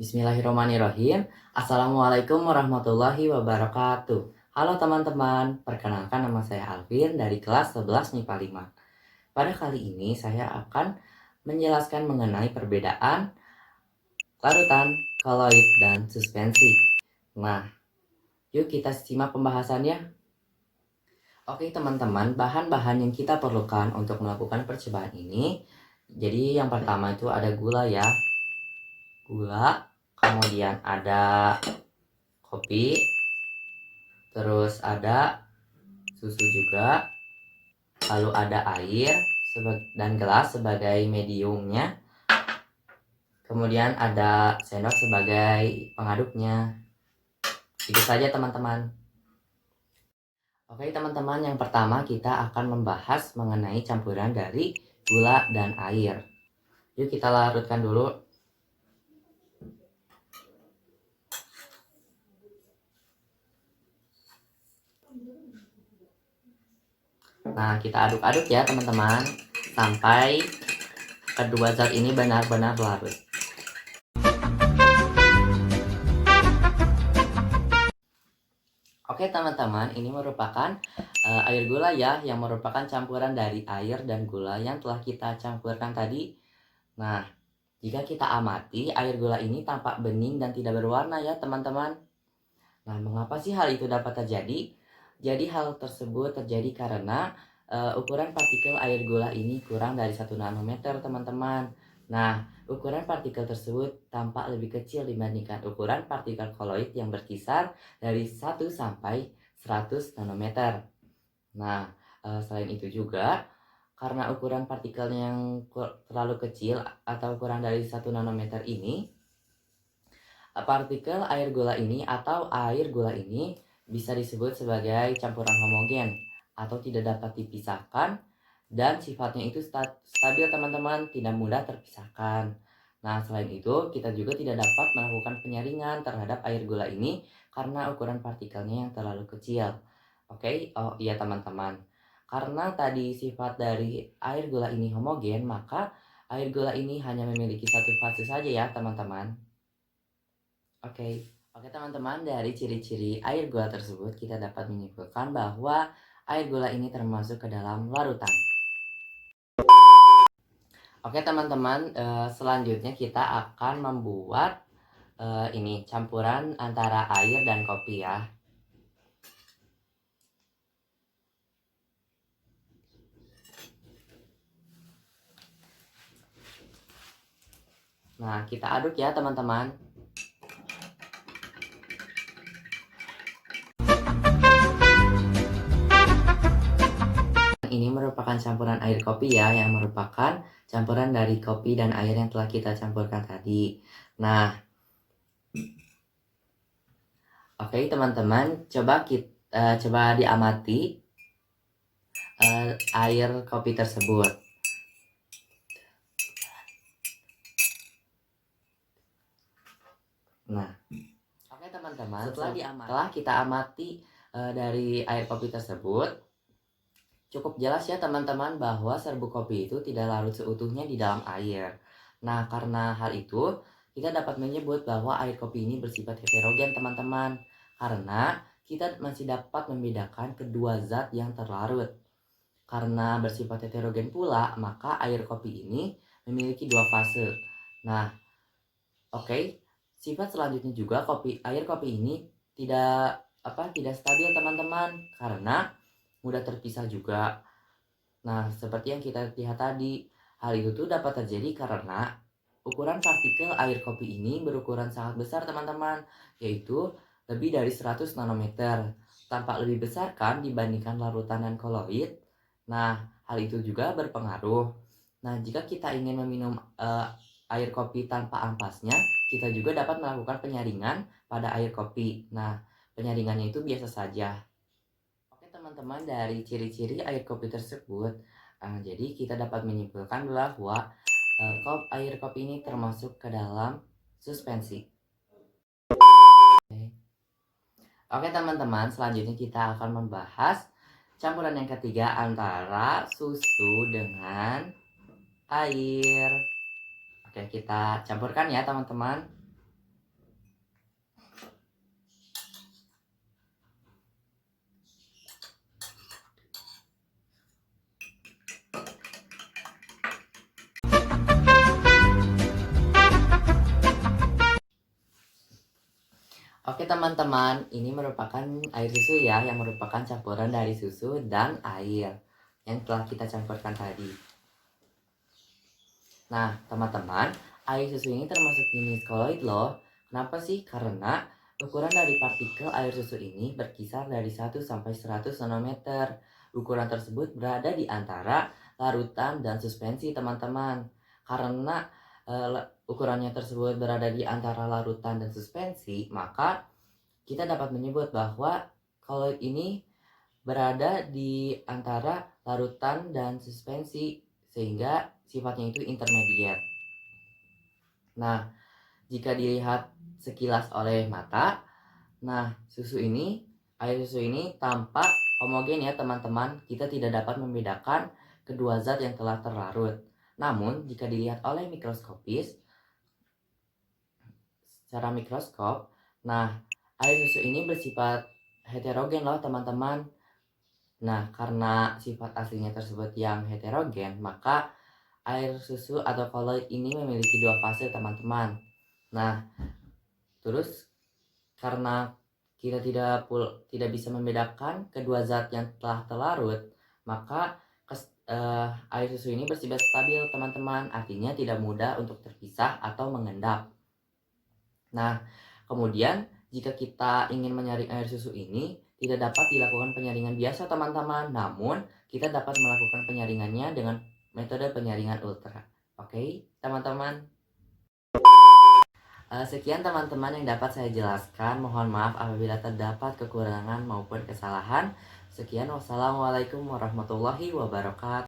Bismillahirrahmanirrahim. Assalamualaikum warahmatullahi wabarakatuh. Halo teman-teman, perkenalkan nama saya Alvin dari kelas 11 MIPA 5. Pada kali ini saya akan menjelaskan mengenai perbedaan larutan, koloid, dan suspensi. Nah, yuk kita simak pembahasannya. Oke teman-teman, bahan-bahan yang kita perlukan untuk melakukan percobaan ini. Jadi yang pertama itu ada gula ya. Gula, kemudian ada kopi, terus ada susu juga, lalu ada air dan gelas sebagai mediumnya, kemudian ada sendok sebagai pengaduknya. Itu saja teman-teman. Oke teman-teman, yang pertama kita akan membahas mengenai campuran dari gula dan air. Yuk kita larutkan dulu. Nah, kita aduk-aduk ya teman-teman, sampai kedua zat ini benar-benar larut. Oke teman-teman, ini merupakan air gula ya, yang merupakan campuran dari air dan gula yang telah kita campurkan tadi. Nah, jika kita amati, air gula ini tampak bening dan tidak berwarna ya teman-teman. Nah, mengapa sih hal itu dapat terjadi? Jadi hal tersebut terjadi karena ukuran partikel air gula ini kurang dari 1 nanometer teman-teman. Nah, ukuran partikel tersebut tampak lebih kecil dibandingkan ukuran partikel koloid yang berkisar dari 1 sampai 100 nanometer. Nah, selain itu juga, karena ukuran partikel yang terlalu kecil atau kurang dari 1 nanometer ini, partikel air gula ini atau air gula ini bisa disebut sebagai campuran homogen atau tidak dapat dipisahkan dan sifatnya itu stabil teman-teman, tidak mudah terpisahkan. Nah, selain itu kita juga tidak dapat melakukan penyaringan terhadap air gula ini karena ukuran partikelnya yang terlalu kecil. Oke, oh iya teman-teman. Karena tadi sifat dari air gula ini homogen, maka air gula ini hanya memiliki satu fase saja ya teman-teman. Oke teman-teman, dari ciri-ciri air gula tersebut kita dapat menyimpulkan bahwa air gula ini termasuk ke dalam larutan. Oke teman-teman, selanjutnya kita akan membuat ini campuran antara air dan kopi ya. Nah, kita aduk ya teman-teman. Ini merupakan campuran air kopi ya, yang merupakan campuran dari kopi dan air yang telah kita campurkan tadi. Nah, oke teman-teman, coba diamati air kopi tersebut. Nah, oke teman-teman, setelah kita amati dari air kopi tersebut, cukup jelas ya teman-teman bahwa serbuk kopi itu tidak larut seutuhnya di dalam air. Nah, karena hal itu, kita dapat menyebut bahwa air kopi ini bersifat heterogen teman-teman. Karena kita masih dapat membedakan kedua zat yang terlarut. Karena bersifat heterogen pula, maka air kopi ini memiliki dua fase. Nah, oke, sifat selanjutnya juga air kopi ini tidak stabil teman-teman karena mudah terpisah juga. Nah, seperti yang kita lihat tadi, hal itu tuh dapat terjadi karena ukuran partikel air kopi ini berukuran sangat besar teman-teman, yaitu lebih dari 100 nanometer. Tampak lebih besar kan dibandingkan larutan dan koloid. Nah, hal itu juga berpengaruh. Nah, jika kita ingin meminum air kopi tanpa ampasnya, kita juga dapat melakukan penyaringan pada air kopi. Nah, penyaringannya itu biasa saja. Oke teman-teman, dari ciri-ciri air kopi tersebut, jadi kita dapat menyimpulkan bahwa air kopi ini termasuk ke dalam suspensi. Oke teman-teman, selanjutnya kita akan membahas campuran yang ketiga antara susu dengan air. Oke, kita campurkan ya teman-teman. Oke teman-teman, ini merupakan air susu ya, yang merupakan campuran dari susu dan air yang telah kita campurkan tadi. Nah, teman-teman, air susu ini termasuk jenis koloid loh. Kenapa sih? Karena ukuran dari partikel air susu ini berkisar dari 1 sampai 100 nanometer. Ukuran tersebut berada di antara larutan dan suspensi, teman-teman. Karena ukurannya tersebut berada di antara larutan dan suspensi, maka kita dapat menyebut bahwa koloid ini berada di antara larutan dan suspensi, sehingga sifatnya itu intermediate. Nah, jika dilihat sekilas oleh mata, nah air susu ini tampak homogen ya teman-teman. Kita tidak dapat membedakan kedua zat yang telah terlarut. Namun, jika dilihat oleh mikroskopis, secara mikroskop, nah air susu ini bersifat heterogen loh teman-teman. Nah, karena sifat aslinya tersebut yang heterogen, maka air susu atau koloid ini memiliki dua fase teman-teman. Nah, terus karena kita tidak bisa membedakan kedua zat yang telah terlarut, maka air susu ini bersifat stabil teman-teman, artinya tidak mudah untuk terpisah atau mengendap. Nah, kemudian jika kita ingin menyaring air susu ini, tidak dapat dilakukan penyaringan biasa teman-teman, namun kita dapat melakukan penyaringannya dengan metode penyaringan ultra. Oke, teman-teman. Sekian teman-teman yang dapat saya jelaskan. Mohon maaf apabila terdapat kekurangan maupun kesalahan. Sekian, wassalamualaikum warahmatullahi wabarakatuh.